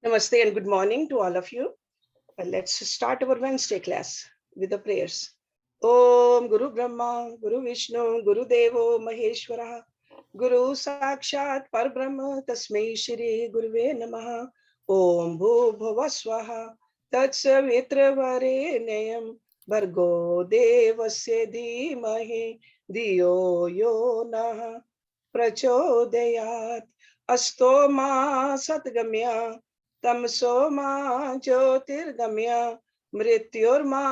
Namaste and good morning to all of you. Let's start our Wednesday class with the prayers. Om Guru Brahma, Guru Vishnu, Guru Devo Maheshwara, Guru Sakshat Parbrahma, Tasmai Shri Guruve Namaha, Om Bhu Bhuva Swaha, Tatsavitra Varenayam, Bhargo Devasya Dhimahi, Diyo Yo Nah Prachodayat, Asto Ma Satgamya, तमसो मां ज्योतिर्गम्य मृत्योर्मा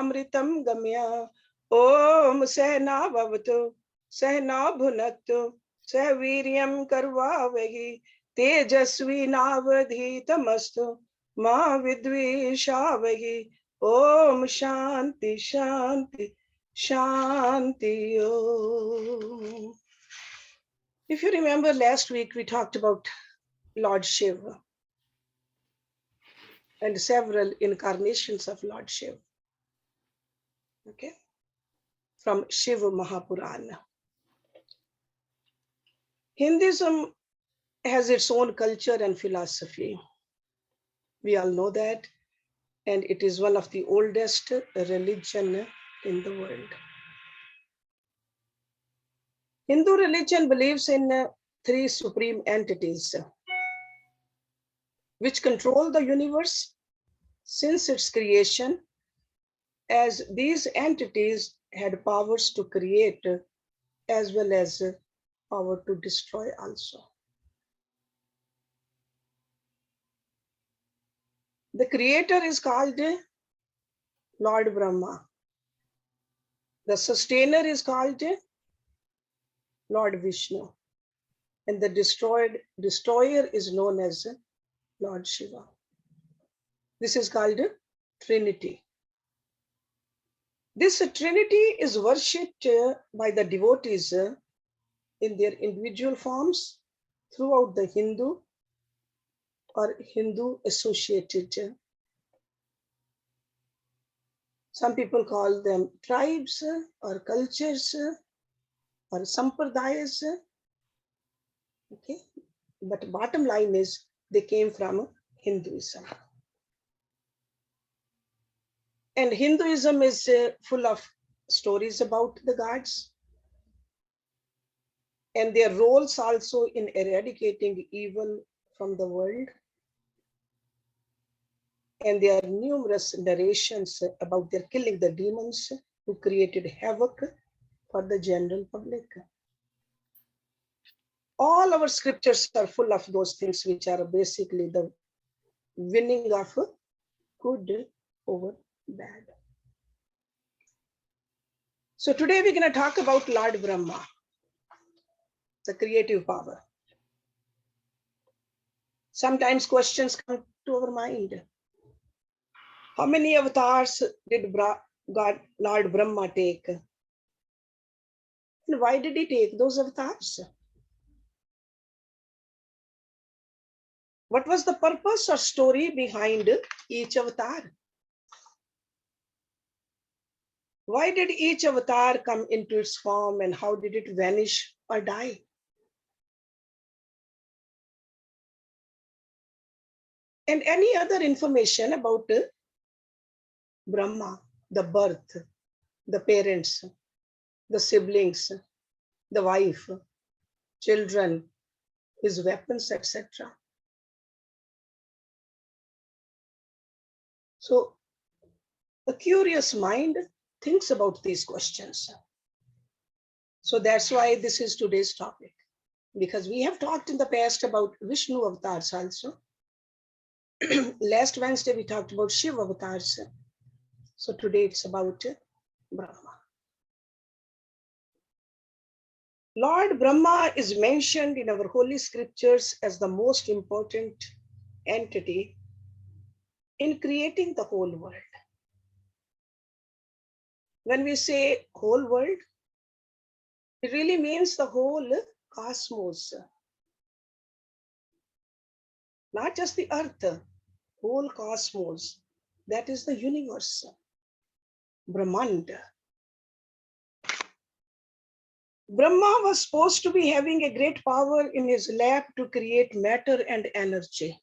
अमृतं गम्य ओम सहना भवतु सहना भुनक्तु सह वीर्यं कर्वावहि तेजस्वी नावधीतमस्तु मां विद्विषावहि ओम शांति शांति Shanti Om. If you remember, last week we talked about Lord Shiva and several incarnations of Lord Shiva. Okay, from Shiva Mahapurana. Hinduism has its own culture and philosophy. We all know that, and it is one of the oldest religion in the world. Hindu religion believes in three supreme entities which control the universe since its creation, as these entities had powers to create as well as power to destroy also. The creator is called Lord Brahma. The sustainer is called Lord Vishnu. And the destroyer is known as Lord Shiva. This is called Trinity. This Trinity is worshipped by the devotees in their individual forms throughout the Hindu or Hindu associated. Some people call them tribes or cultures or sampradayas. Okay, but bottom line is they came from Hinduism. And Hinduism is full of stories about the gods and their roles also in eradicating evil from the world. And there are numerous narrations about their killing the demons who created havoc for the general public. All our scriptures are full of those things which are basically the winning of good over bad. So today we're going to talk about Lord Brahma, the creative power. Sometimes questions come to our mind. How many avatars did Lord Brahma take? And why did he take those avatars? What was the purpose or story behind each avatar? Why did each avatar come into its form and how did it vanish or die? And any other information about Brahma, the birth, the parents, the siblings, the wife, children, his weapons, etc. So a curious mind thinks about these questions. So that's why this is today's topic, because we have talked in the past about Vishnu avatars also. Last Wednesday we talked about Shiva avatars. So today it's about Brahma. Lord Brahma is mentioned in our holy scriptures as the most important entity in creating the whole world. When we say whole world, it really means the whole cosmos. Not just the earth, whole cosmos. That is the universe. Brahmanda. Brahma was supposed to be having a great power in his lap to create matter and energy.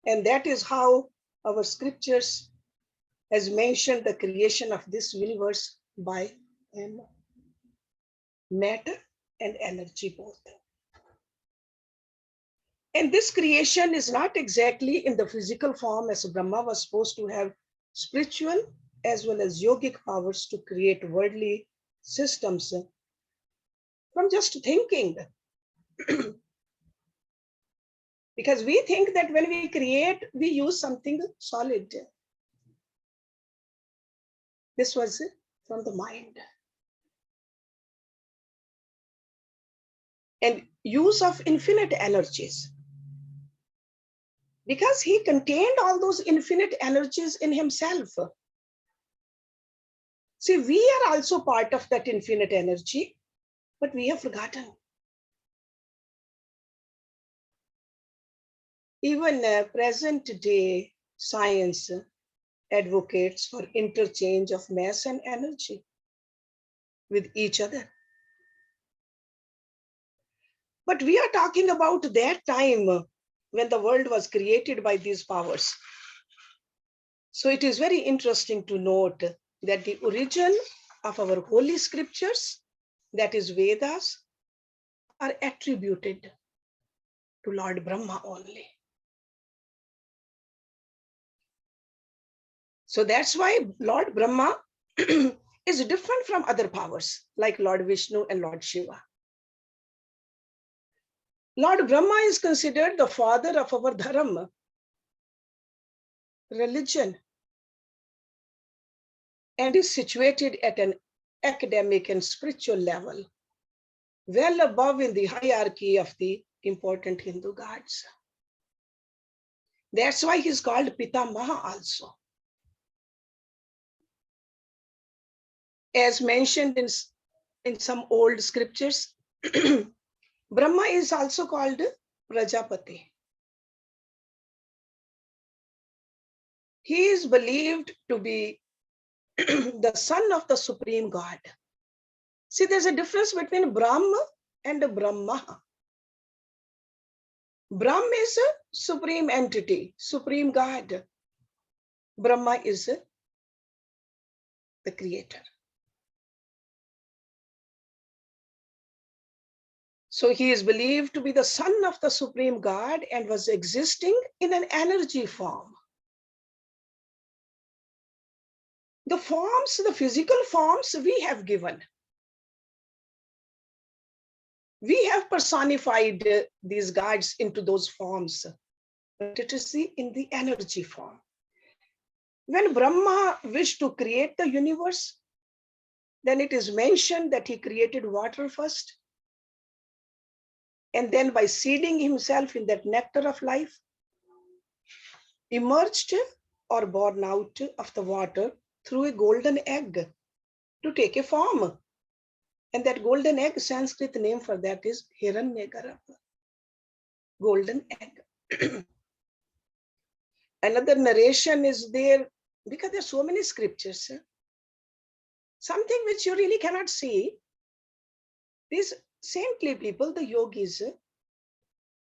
And that is how our scriptures has mentioned the creation of this universe by matter and energy both. And this creation is not exactly in the physical form, as Brahma was supposed to have spiritual as well as yogic powers to create worldly systems from just thinking. Because we think that when we create, we use something solid. This was from the mind. And use of infinite energies. Because he contained all those infinite energies in himself. See, we are also part of that infinite energy, but we have forgotten. Even present day science advocates for interchange of mass and energy with each other. But we are talking about that time when the world was created by these powers. So it is very interesting to note that the origin of our holy scriptures, that is Vedas, are attributed to Lord Brahma only. So that's why Lord Brahma is different from other powers like Lord Vishnu and Lord Shiva. Lord Brahma is considered the father of our dharma, religion, and is situated at an academic and spiritual level, well above in the hierarchy of the important Hindu gods. That's why he's called Pitamaha also. As mentioned in some old scriptures, Brahma is also called Prajapati. He is believed to be the son of the supreme God. See, there's a difference between Brahma and Brahma. Brahma is a supreme entity, supreme God. Brahma is the creator. So he is believed to be the son of the supreme God and was existing in an energy form. The forms, the physical forms we have given. We have personified these gods into those forms, but it is in the energy form. When Brahma wished to create the universe, then it is mentioned that he created water first. And then by seeding himself in that nectar of life, emerged or born out of the water through a golden egg to take a form. And that golden egg, Sanskrit name for that is Hiranyagarbha, golden egg. Another narration is there, because there are so many scriptures, something which you really cannot see. These saintly people, the yogis,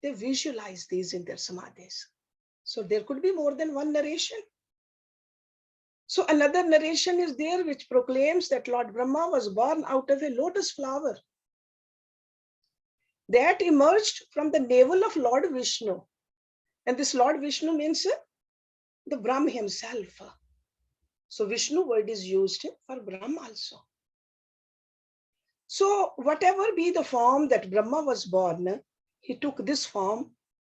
they visualize these in their samadhis. So there could be more than one narration. So another narration is there which proclaims that Lord Brahma was born out of a lotus flower that emerged from the navel of Lord Vishnu. And this Lord Vishnu means the Brahma himself. So Vishnu word is used for Brahma also. So whatever be the form that Brahma was born, he took this form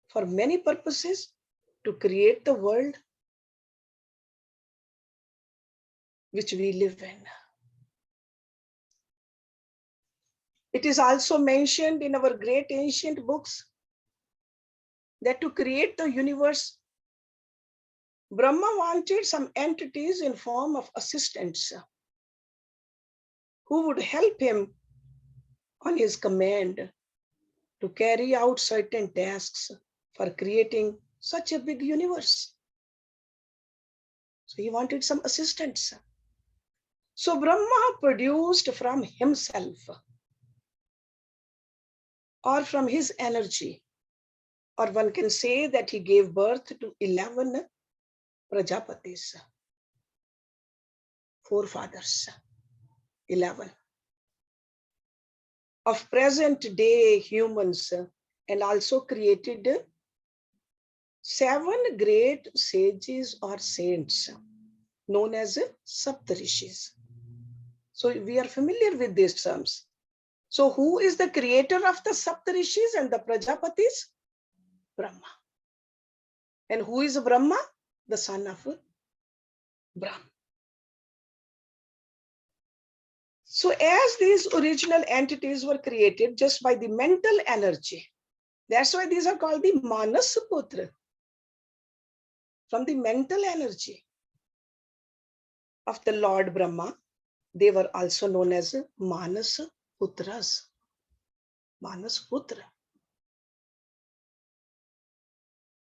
for many purposes to create the world which we live in. It is also mentioned in our great ancient books that to create the universe, Brahma wanted some entities in form of assistants who would help him on his command to carry out certain tasks for creating such a big universe. So he wanted some assistants. So Brahma produced from himself or from his energy or one can say that he gave birth to 11 Prajapatis, forefathers, 11 of present day humans, and also created 7 great sages or saints known as Saptarishis. So we are familiar with these terms. So who is the creator of the Saptarishis and the Prajapatis? Brahma. And who is Brahma? The son of Brahma. So as these original entities were created just by the mental energy, that's why these are called the Manas Putra. From the mental energy of the Lord Brahma, they were also known as Manas Putras. Manas Putra.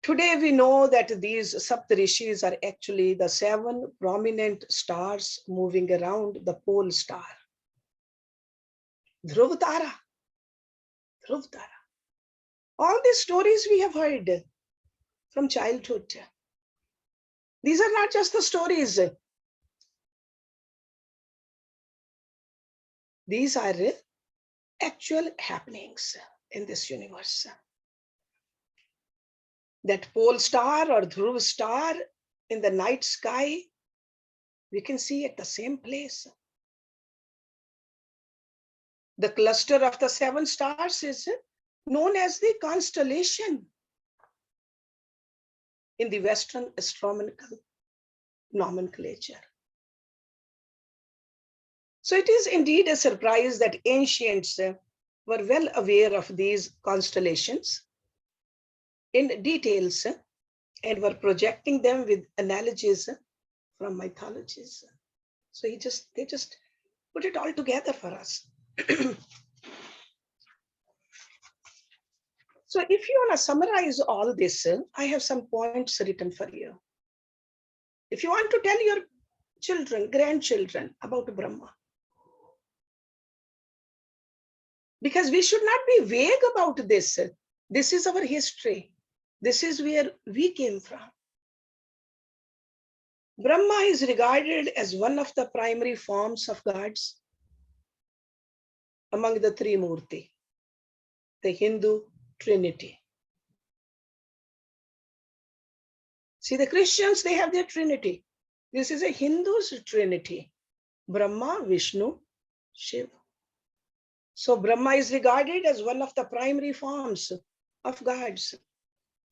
Today we know that these Saptarishis are actually the 7 prominent stars moving around the pole star. Dhruvatara. Dhruvatara. All these stories we have heard from childhood. These are not just the stories. These are actual happenings in this universe. That pole star or Dhruv star in the night sky, we can see at the same place. The cluster of the 7 stars is known as the constellation in the Western astronomical nomenclature. So it is indeed a surprise that ancients were well aware of these constellations in details and were projecting them with analogies from mythologies. So they just put it all together for us. So if you want to summarize all this, I have some points written for you. If you want to tell your children, grandchildren about Brahma, because we should not be vague about this. This is our history. This is where we came from. Brahma is regarded as one of the primary forms of gods among the 3 Murti, the Hindu Trinity. See, the Christians, they have their Trinity. This is a Hindu's Trinity: Brahma, Vishnu, Shiva. So Brahma is regarded as one of the primary forms of gods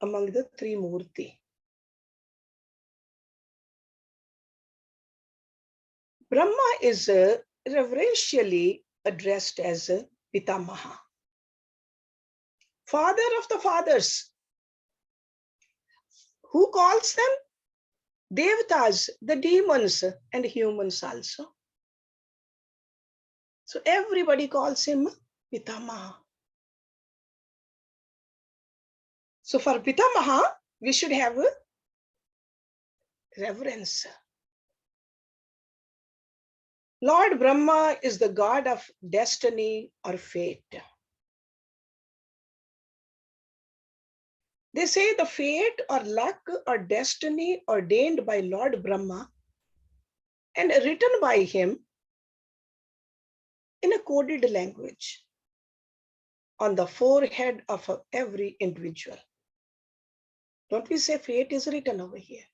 among the 3 Murti. Brahma is reverentially addressed as Pitamaha, father of the fathers. Who calls them? Devatas, the demons, and humans also. So everybody calls him Pitamaha. So for Pitamaha, we should have reverence. Lord Brahma is the god of destiny or fate. They say the fate or luck or destiny ordained by Lord Brahma and written by him in a coded language on the forehead of every individual. Don't we say fate is written over here?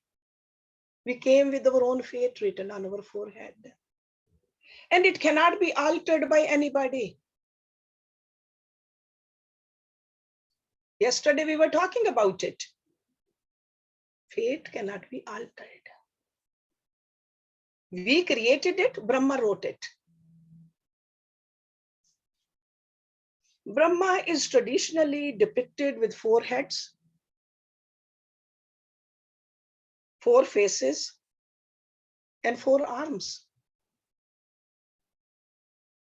We came with our own fate written on our forehead. And it cannot be altered by anybody. Yesterday we were talking about it. Fate cannot be altered. We created it, Brahma wrote it. Brahma is traditionally depicted with 4 heads, 4 faces, and 4 arms.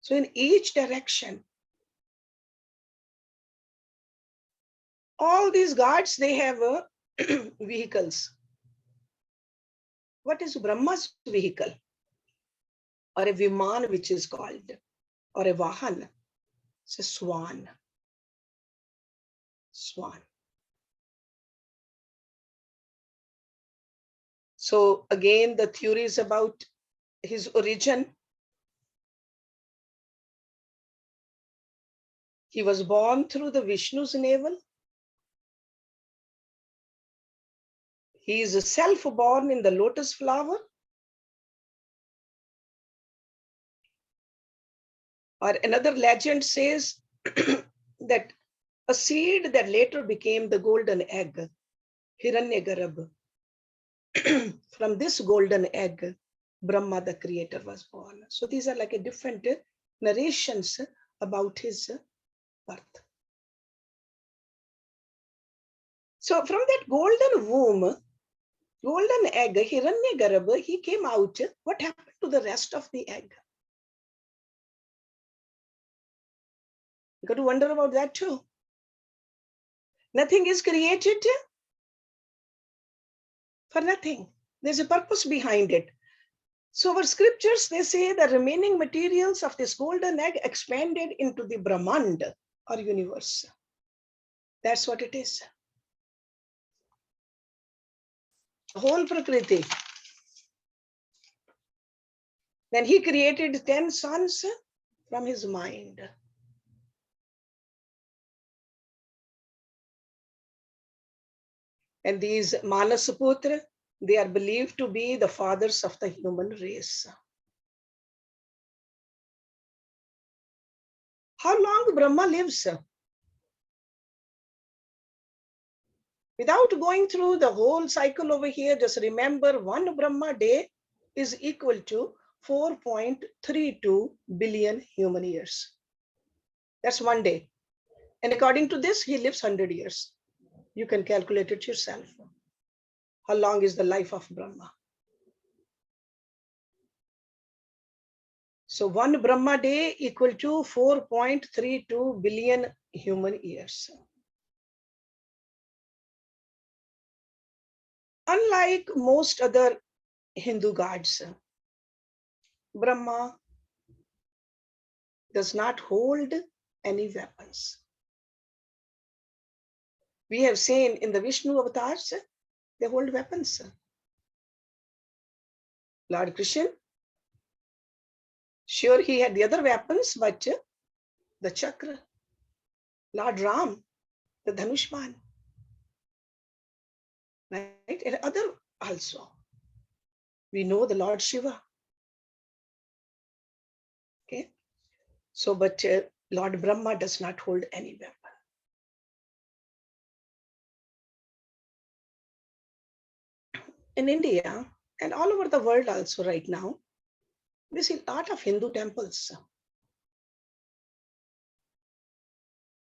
So in each direction, all these gods, they have vehicles. What is Brahma's vehicle? Or a Viman, which is called, or a Vahan. It's a swan. Swan. So again, the theories about his origin. He was born through the Vishnu's navel. He is self-born in the lotus flower. Or another legend says that a seed that later became the golden egg, Hiranyagarabha. From this golden egg, Brahma, the creator, was born. So these are like a different narrations about his birth. So from that golden womb, golden egg, Hiranyagarabha, he came out. What happened to the rest of the egg? You got to wonder about that too. Nothing is created for nothing. There's a purpose behind it. So our scriptures, they say the remaining materials of this golden egg expanded into the Brahmand or universe. That's what it is. Whole Prakriti. Then he created 10 sons from his mind. And these Manasaputra, they are believed to be the fathers of the human race. How long Brahma lives? Without going through the whole cycle over here, just remember one Brahma day is equal to 4.32 billion human years. That's one day. And according to this, he lives 100 years. You can calculate it yourself. How long is the life of Brahma? So one Brahma day equal to 4.32 billion human years. Unlike most other Hindu gods, Brahma does not hold any weapons. We have seen in the Vishnu avatars, they hold weapons. Lord Krishna, sure he had the other weapons, but the chakra. Lord Ram, the Dhanushman. Right? And other also. We know the Lord Shiva. Okay. So, but Lord Brahma does not hold any weapon. In India and all over the world also right now, we see a lot of Hindu temples.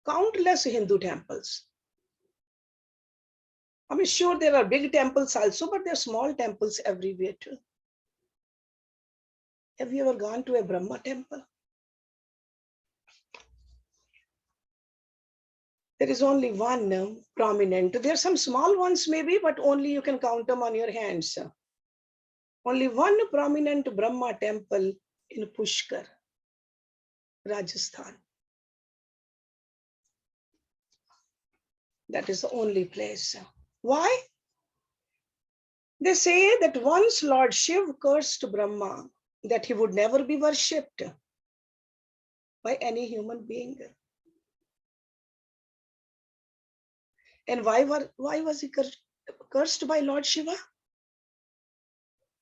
Countless Hindu temples. I mean, sure, there are big temples also, but there are small temples everywhere too. Have you ever gone to a Brahma temple? There is only one prominent. There are some small ones maybe, but only you can count them on your hands. Only one prominent Brahma temple in Pushkar, Rajasthan. That is the only place. Why? They say that once Lord Shiva cursed Brahma that he would never be worshipped by any human being. And why was he cursed by Lord Shiva?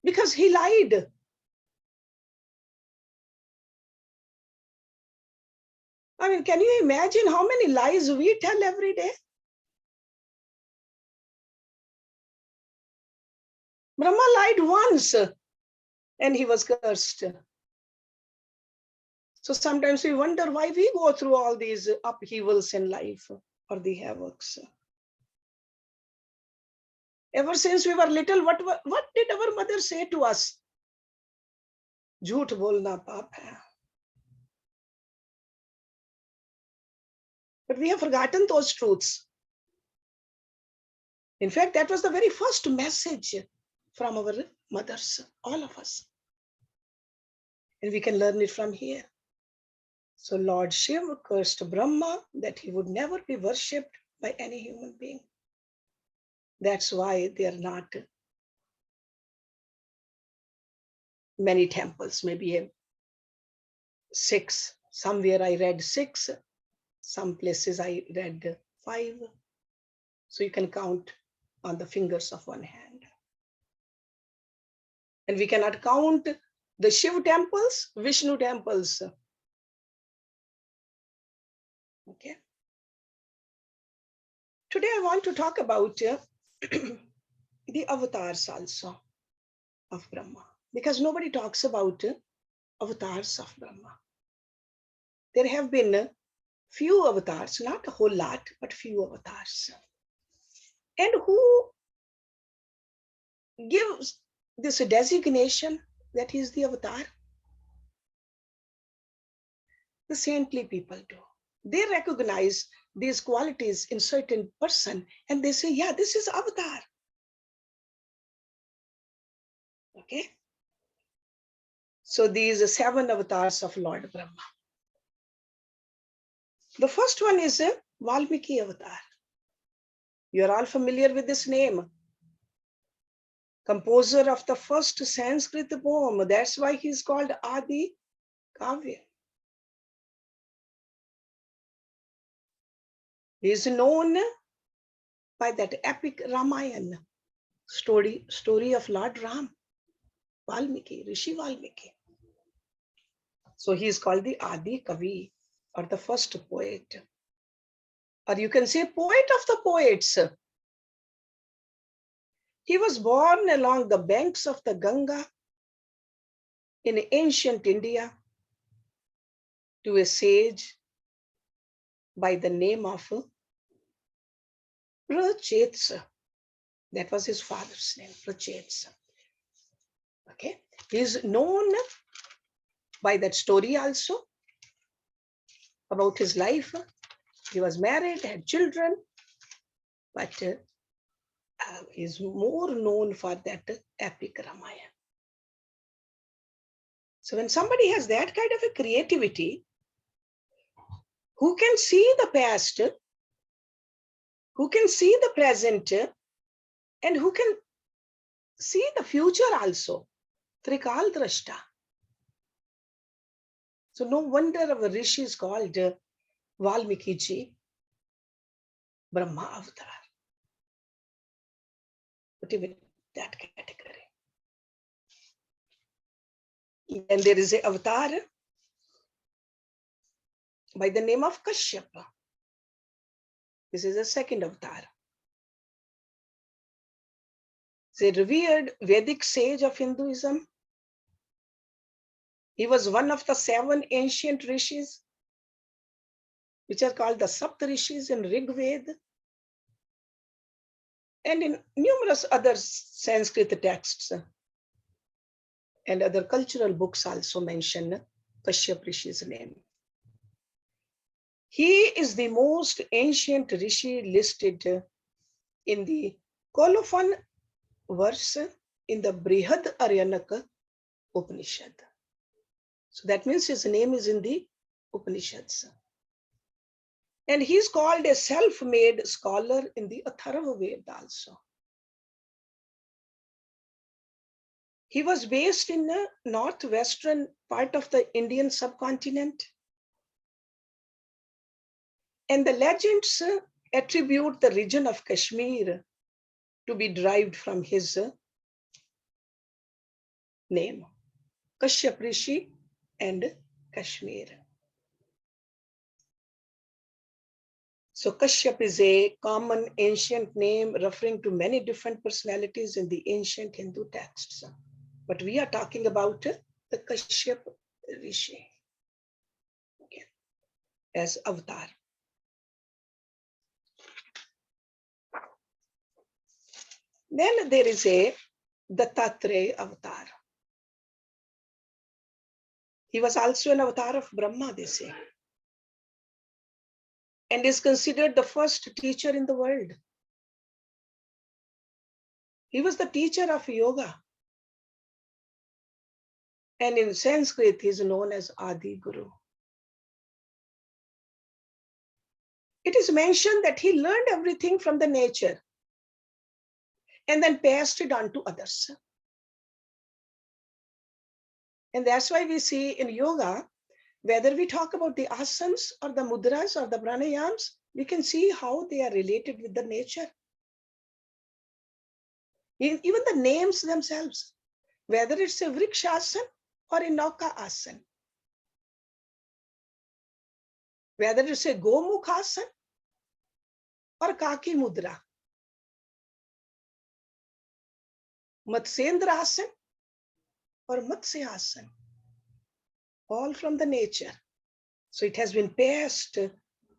Because he lied. I mean, can you imagine how many lies we tell every day? Brahma lied once and he was cursed. So sometimes we wonder why we go through all these upheavals in life or the havocs. Ever since we were little, what did our mother say to us? Jhoot bolna paap hai. But we have forgotten those truths. In fact, that was the very first message from our mothers, all of us. And we can learn it from here. So Lord Shiva cursed Brahma that he would never be worshipped by any human being. That's why they are not many temples, maybe 6. Somewhere I read 6, some places I read 5. So you can count on the fingers of one hand. And we cannot count the Shiv temples, Vishnu temples. Okay. Today I want to talk about the avatars also of Brahma, because nobody talks about avatars of Brahma. There have been few avatars, not a whole lot, but few avatars. And who gives this designation that he is the avatar? The saintly people do. They recognize these qualities in certain person and they say, yeah, this is avatar. Okay. So these 7 avatars of Lord Brahma. The first one is Valmiki Avatar. You are all familiar with this name. Composer of the first Sanskrit poem. That's why he's called Adi Kavya. He is known by that epic Ramayana story of Lord Ram, Valmiki, Rishi Valmiki. So he is called the Adi Kavi, or the first poet. Or you can say poet of the poets. He was born along the banks of the Ganga in ancient India to a sage by the name of Prachetsa. That was his father's name, Prachetsa. Okay, he is known by that story also about his life. He was married, had children, but is more known for that epic Ramayana. So when somebody has that kind of a creativity, who can see the past, who can see the present, and who can see the future also, Trikal Drashta. So no wonder our Rishi is called Valmiki ji, Brahma Avatar. Put him in that category. And there is an avatar by the name of Kashyapa. This is a second avatar. He's a revered Vedic sage of Hinduism. He was one of the 7 ancient rishis, which are called the Sapt Rishis in Rig Veda. And in numerous other Sanskrit texts and other cultural books also mention Kashyap Rishi's name. He is the most ancient rishi listed in the colophon verse in the Brihad Aryanaka Upanishad. So that means his name is in the Upanishads. And he's called a self-made scholar in the Atharva Veda also. He was based in the northwestern part of the Indian subcontinent. And the legends attribute the region of Kashmir to be derived from his name, Kashyap Rishi and Kashmir. So Kashyap is a common ancient name referring to many different personalities in the ancient Hindu texts. But we are talking about the Kashyap Rishi, okay, as Avatar. Then there is a Dattatreya Avatar. He was also an avatar of Brahma, they say, and is considered the first teacher in the world. He was the teacher of yoga. And in Sanskrit, he is known as Adi Guru. It is mentioned that he learned everything from the nature and then passed it on to others. And that's why we see in yoga, whether we talk about the asanas or the mudras or the pranayams, we can see how they are related with the nature. Even the names themselves, whether it's a vrikshasana or a nauka asana, whether it's a gomukhasana or kaki mudra, matsyendra asana or matsyasana, all from the nature. So it has been passed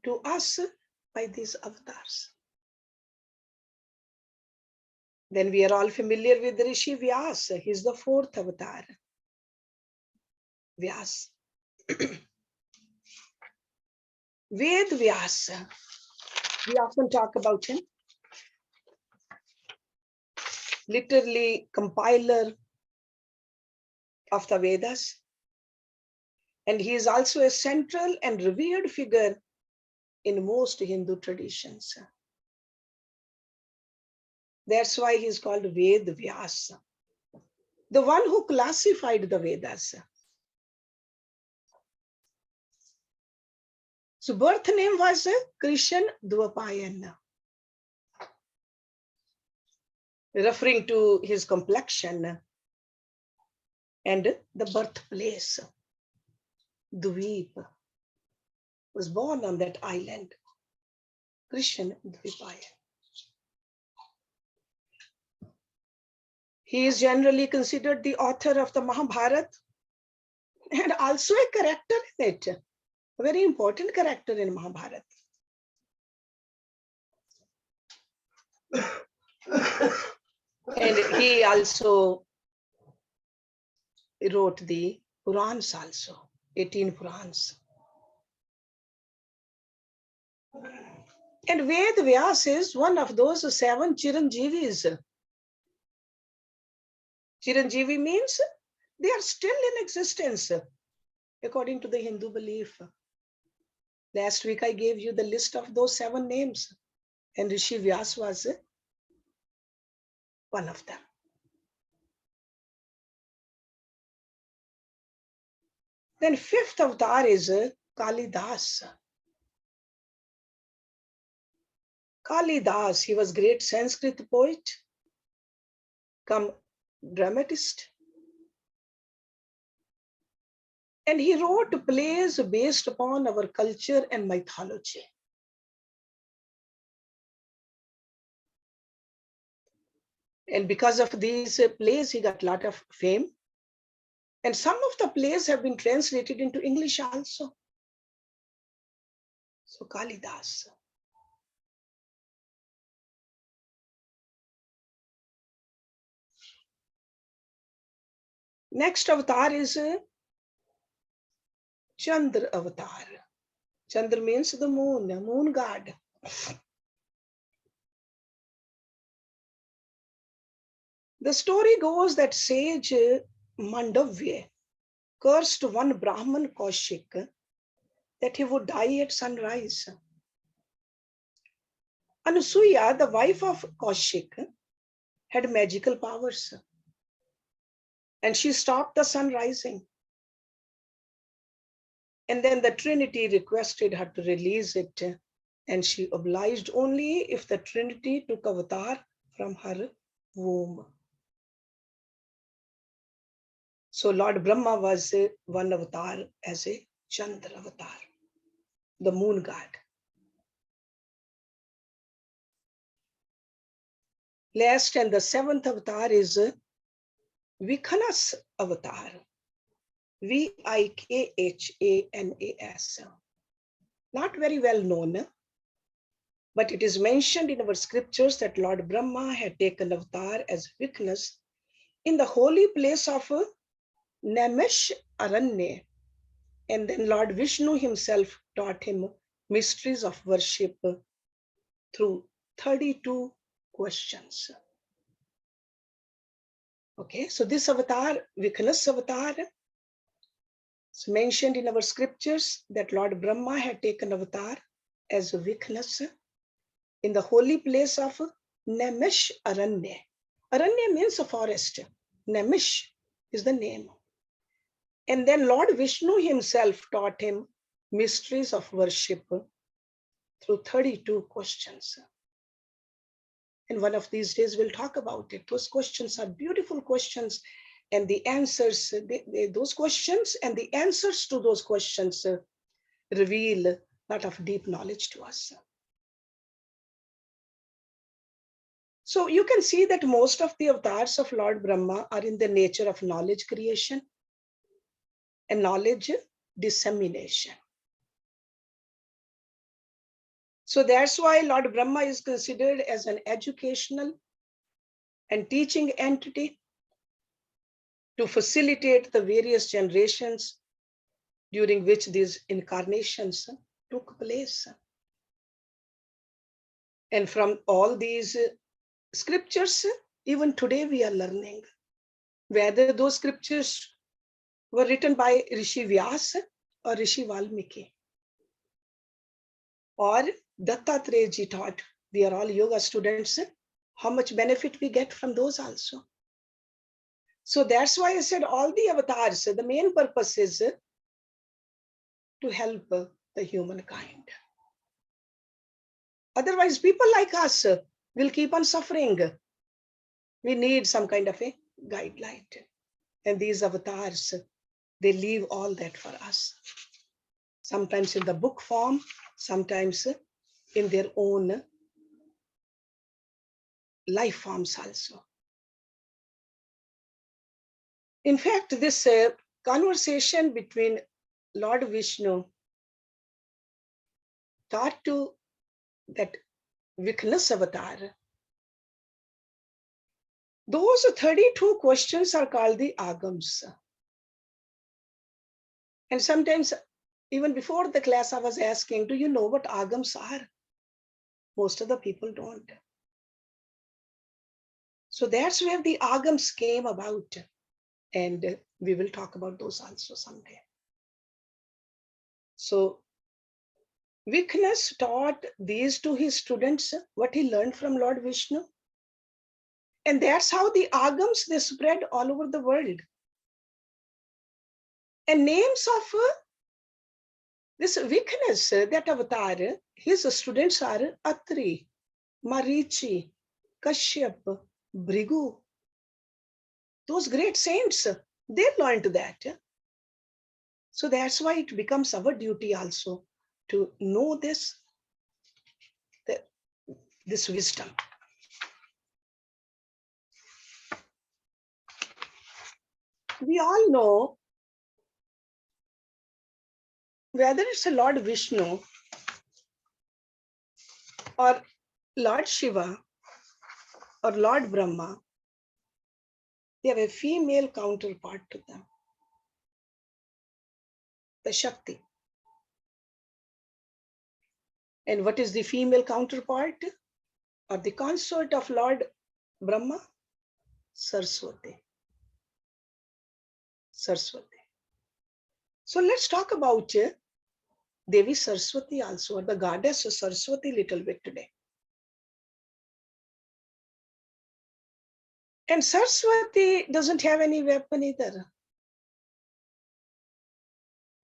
to us by these avatars. Then we are all familiar with Rishi Vyasa. He's the fourth avatar. Vyasa. Ved Vyasa. We often talk about him. Literally compiler of the Vedas. And he is also a central and revered figure in most Hindu traditions. That's why he's called Ved Vyasa, the one who classified the Vedas. So birth name was Krishan Dwapayan, referring to his complexion and the birthplace. Dweep was born on that island, Krishan Dwapayan. He is generally considered the author of the Mahabharata and also a character in it, a very important character in Mahabharata. And he also wrote the Purans also, 18 Purans. And Ved Vyasa is one of those 7 Chiranjeevis. Chiranjeevi means they are still in existence, according to the Hindu belief. Last week I gave you the list of those 7 names, and Rishi Vyasa was one of them. Then 5th avatar is Kalidasa. Kalidas, he was great Sanskrit poet, come dramatist. And he wrote plays based upon our culture and mythology. And because of these plays, he got a lot of fame. And some of the plays have been translated into English also. So Kalidas. Next avatar is Chandra Avatar. Chandra means the moon god. The story goes that sage Mandavya cursed one Brahman Kaushik that he would die at sunrise. Anusuya, the wife of Kaushik, had magical powers, and she stopped the sun rising. And then the Trinity requested her to release it, and she obliged only if the Trinity took avatar from her womb. So Lord Brahma was one avatar as a Chandra Avatar, the moon god. Last and the 7th avatar is Vikahanas Avatar, Vikhanas. Not very well known, but it is mentioned in our scriptures that Lord Brahma had taken avatar as Vikahanas in the holy place of Namish Aranya. And then Lord Vishnu himself taught him mysteries of worship through 32 questions. Okay, so this avatar, Vikahanas Avatar, is mentioned in our scriptures that Lord Brahma had taken avatar as Vikahanas in the holy place of Namish Aranya. Aranya means a forest. Namish is the name. And then Lord Vishnu himself taught him mysteries of worship through 32 questions. And one of these days we'll talk about it. Those questions are beautiful questions, and the answers, those questions and the answers to those questions reveal a lot of deep knowledge to us. So you can see that most of the avatars of Lord Brahma are in the nature of knowledge creation and knowledge dissemination. So that's why Lord Brahma is considered as an educational and teaching entity to facilitate the various generations during which these incarnations took place. And from all these scriptures, even today we are learning whether those scriptures were written by Rishi Vyasa or Rishi Valmiki, or Dattatreya ji taught. We are all yoga students. How much benefit we get from those also. So that's why I said all the avatars, the main purpose is to help the humankind. Otherwise, people like us will keep on suffering. We need some kind of a guideline. And these avatars, they leave all that for us. Sometimes in the book form, sometimes in their own life forms also. In fact, this conversation between Lord Vishnu taught to that Vikahanas Avatar, those 32 questions are called the agams. And sometimes, even before the class, I was asking, do you know what agams are? Most of the people don't. So that's where the agams came about. And we will talk about those also someday. So Vikahanas taught these to his students, what he learned from Lord Vishnu. And that's how the agams, they spread all over the world. And names of this Vikahanas, that avatar, his students are Atri, Marichi, Kashyapa, Bhrigu. Those great saints, they learned that. So that's why it becomes our duty also to know this wisdom. We all know whether it's a Lord Vishnu or Lord Shiva or Lord Brahma, they have a female counterpart to them, the Shakti. And what is the female counterpart or the consort of Lord Brahma? Saraswati. Saraswati. So let's talk about Devi Saraswati also, or the goddess Saraswati little bit today. And Saraswati doesn't have any weapon either.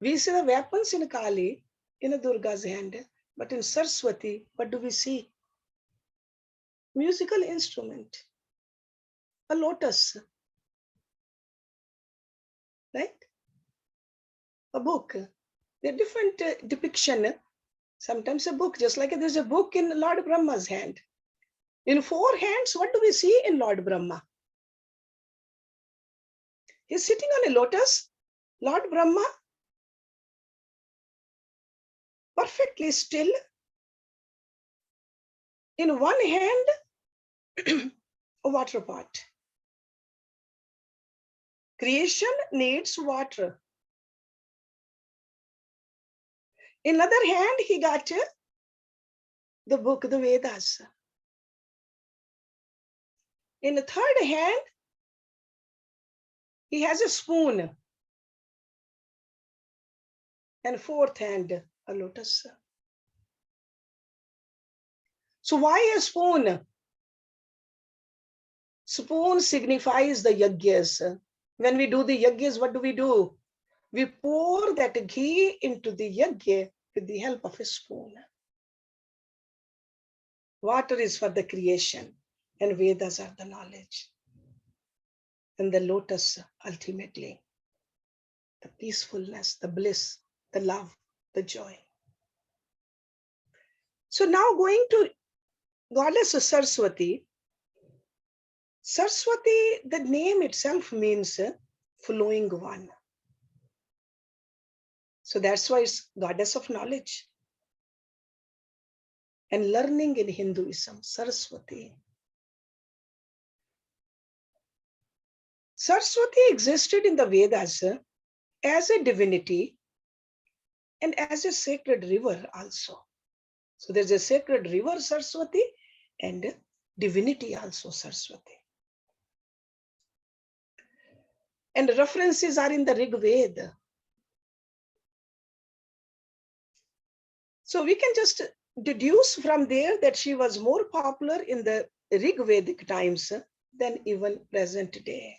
We see the weapons in Kali, in a Durga's hand, but in Saraswati, what do we see? Musical instrument, a lotus, right? A book. There are different depiction. Sometimes a book, just like there's a book in Lord Brahma's hand. In 4 hands, what do we see in Lord Brahma? He's sitting on a lotus. Lord Brahma, perfectly still. In one hand, a water pot. Creation needs water. In other hand, he got the book, the Vedas. In the third hand, he has a spoon. And fourth hand, a lotus. So why a spoon? Spoon signifies the yagyas. When we do the yagyas, what do? We pour that ghee into the yajna with the help of a spoon. Water is for the creation, and Vedas are the knowledge. And the lotus, ultimately, the peacefulness, the bliss, the love, the joy. So now going to Goddess Saraswati. Saraswati, the name itself means flowing one. So that's why it's goddess of knowledge. And learning in Hinduism, Saraswati. Saraswati existed in the Vedas as a divinity and as a sacred river also. So there's a sacred river Saraswati and divinity also Saraswati. And references are in the Rig Veda. So we can just deduce from there that she was more popular in the Rig Vedic times than even present day.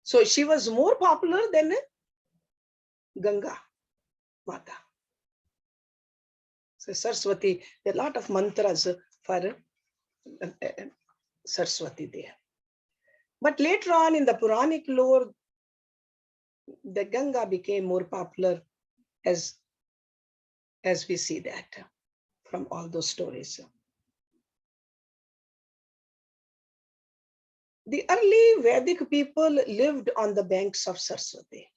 So she was more popular than Ganga Mata. So Saraswati, there are a lot of mantras for Saraswati there. But later on in the Puranic lore, the Ganga became more popular as we see that from all those stories. The early Vedic people lived on the banks of Saraswati.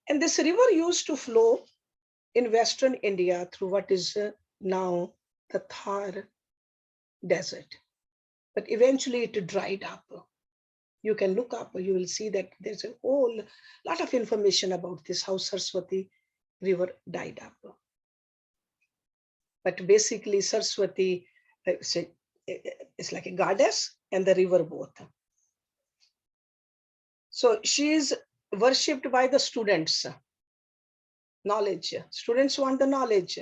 And this river used to flow in Western India through what is now the Thar desert. But eventually it dried up. You can look up, you will see that there's a whole lot of information about this, how Saraswati river died up. But basically Saraswati is like a goddess and the river both. So she is worshipped by the students. Knowledge. Students want the knowledge.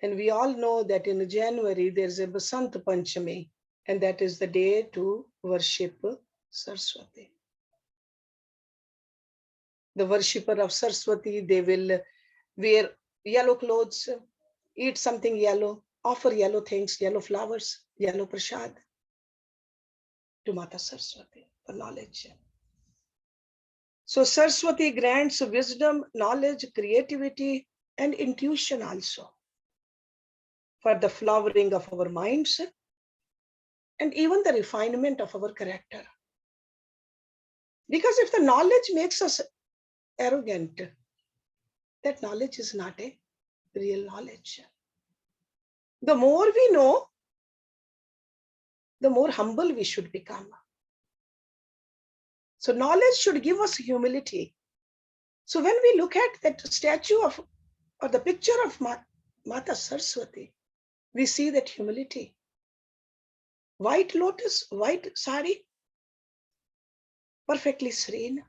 And we all know that in January there's a Basant Panchami, and that is the day to worship Saraswati. The worshipper of Saraswati, they will wear yellow clothes, eat something yellow, offer yellow things, yellow flowers, yellow prasad to Mata Saraswati for knowledge. So Saraswati grants wisdom, knowledge, creativity, and intuition also for the flowering of our minds and even the refinement of our character. Because if the knowledge makes us arrogant, that knowledge is not a real knowledge. The more we know, the more humble we should become. So knowledge should give us humility. So when we look at that statue of, or the picture of Mata Saraswati, we see that humility. White lotus, white sari, perfectly serene.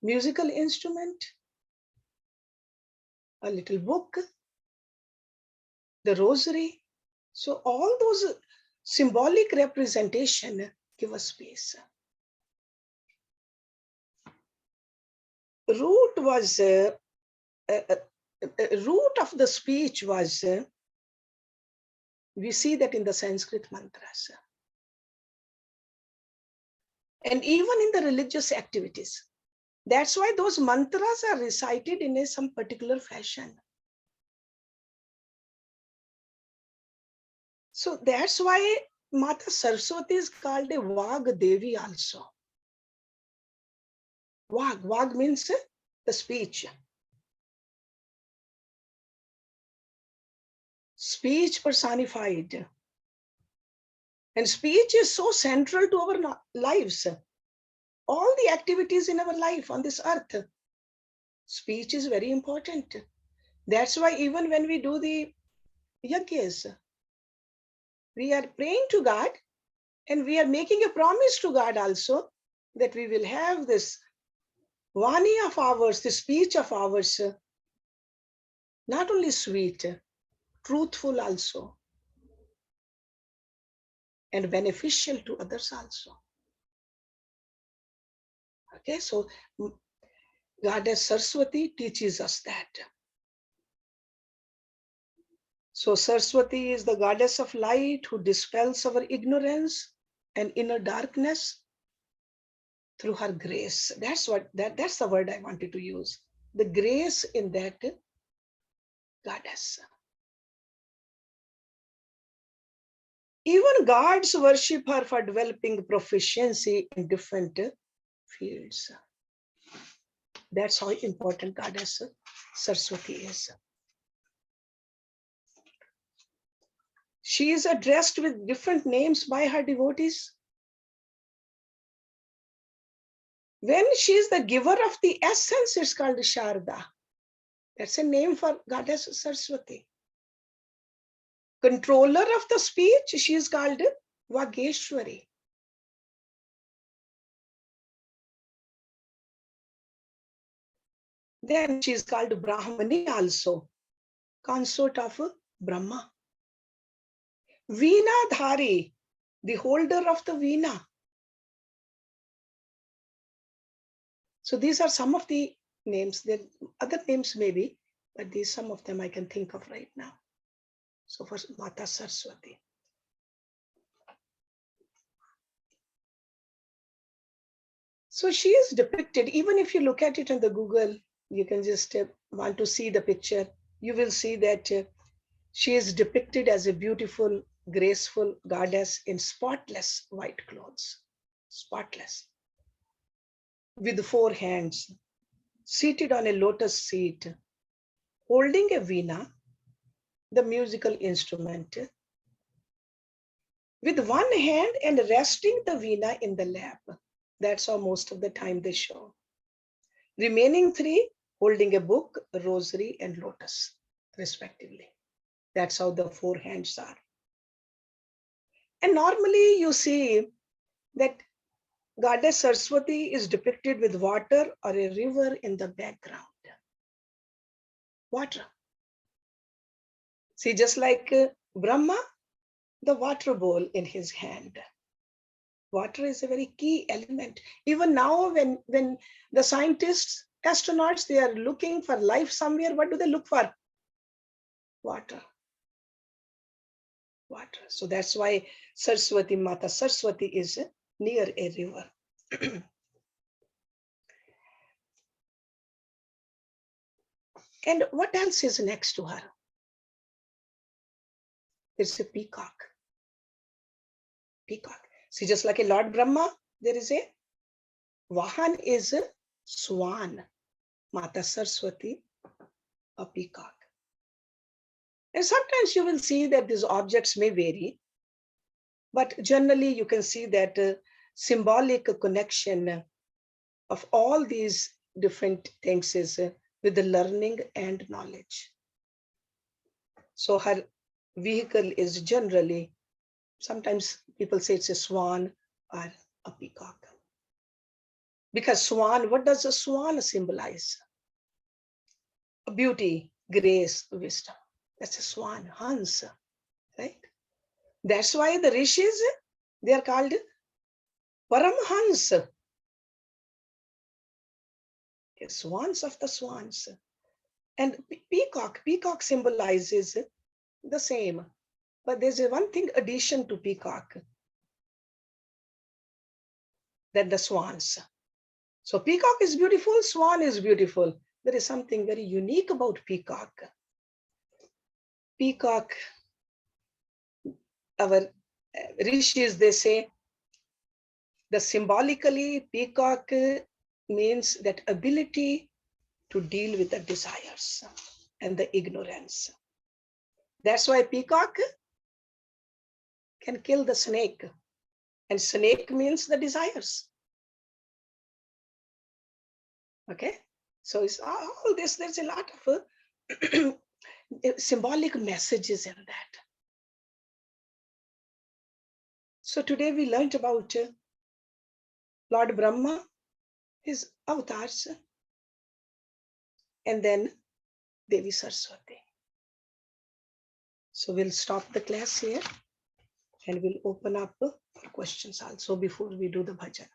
Musical instrument, a little book, the rosary. So all those symbolic representation give us peace. Root of the speech was, we see that in the Sanskrit mantras. And even in the religious activities. That's why those mantras are recited in some particular fashion. So that's why Mata Saraswati is called a Vag Devi also. Vag means the speech. Speech personified. And speech is so central to our lives. All the activities in our life on this earth, speech is very important. That's why even when we do the yajnas, we are praying to God and we are making a promise to God also that we will have this Vani of ours, the speech of ours, not only sweet, truthful also. and beneficial to others also. Okay, so Goddess Saraswati teaches us that. So Saraswati is the goddess of light who dispels our ignorance and inner darkness through her grace. That's the word I wanted to use. The grace in that goddess. Even gods worship her for developing proficiency in different fields. That's how important Goddess Saraswati is. She is addressed with different names by her devotees. When she is the giver of the essence, it's called Sharda. That's a name for Goddess Saraswati. Controller of the speech, she is called Vageshwari. Then she is called Brahmani also, consort of Brahma. Veena Dhari, the holder of the Veena. So these are some of the names. There other names maybe, but these some of them I can think of right now. So for Mata Saraswati. So she is depicted, even if you look at it in the Google, you can just want to see the picture, you will see that she is depicted as a beautiful, graceful goddess in spotless white clothes, spotless, with 4 hands, seated on a lotus seat, holding a veena, the musical instrument, with one hand and resting the veena in the lap. That's how most of the time they show. Remaining 3 holding a book, a rosary, and lotus, respectively. That's how the 4 hands are. And normally you see that Goddess Saraswati is depicted with water or a river in the background. Water. See, just like Brahma, the water bowl in his hand. Water is a very key element. Even now, when the scientists, astronauts, they are looking for life somewhere, what do they look for? Water. Water. So that's why Saraswati, Mata Saraswati is near a river. And what else is next to her? It's a peacock. Peacock. See, just like a Lord Brahma, there is a Vahan is a swan. Mata Saraswati, a peacock. And sometimes you will see that these objects may vary, but generally you can see that symbolic connection of all these different things is with the learning and knowledge. So her vehicle is generally, sometimes people say it's a swan or a peacock. Because swan, what does a swan symbolize? Beauty, grace, wisdom. That's a swan, Hans, right? That's why the rishis, they are called Paramhans. Swans of the swans. And peacock symbolizes the same. But there's one thing addition to peacock, that the swans. So peacock is beautiful, swan is beautiful. There is something very unique about peacock. Peacock, our rishis, they say, the symbolically peacock means that ability to deal with the desires and the ignorance. That's why peacock can kill the snake, and snake means the desires. Okay, so it's all this, there's a lot of symbolic messages in that. So today we learned about Lord Brahma, his avatars, and then Devi Saraswati. So we'll stop the class here. And we'll open up for questions also before we do the bhajan.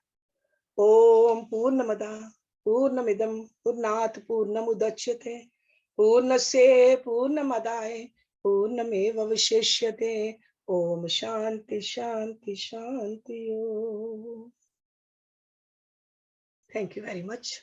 Om Purnamada Purnamidam Purnat Purnamudachyate Purnasya Purnamadaya Purnameva Vishishyate. Om Shanti Shanti Shanti Om. Thank you very much.